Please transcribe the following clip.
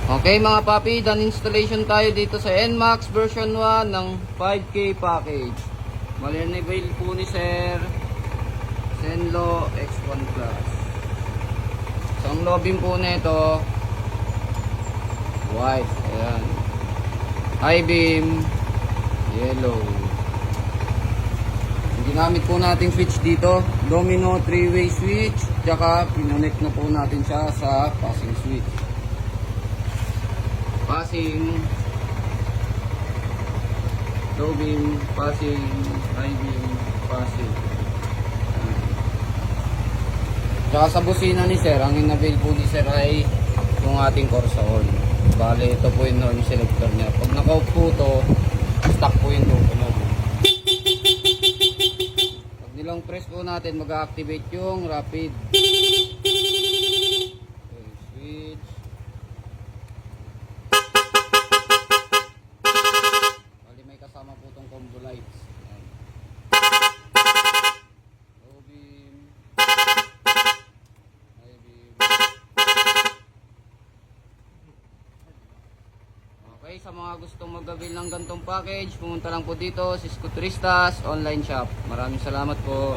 Okay mga papi, done installation tayo dito sa NMAX version 1 ng 5K package. Mali-enable po ni Sir Zenlo X1 Plus. So ang lobbying po nito white, ayan. High beam, yellow. Ang ginamit po nating switch dito, domino 3-way switch, tsaka pinonect na po natin siya sa passing switch. Passing, low beam, passing, high beam, passing. Tsaka sa busina ni Sir, ang in-avail po ni Sir ay yung ating Corsa horn. Bale, ito po yung horn selector niya. Pag naka-off po ito, stock po yung tunog. Pag nilang press po natin, mag-activate yung rapid. Okay, switch. Kasama po itong combo lights. Ayan. Low beam, high beam. Okay, sa mga gustong mag-avail ng gantong package, pumunta lang po dito sa Scootristas online shop. Maraming salamat po.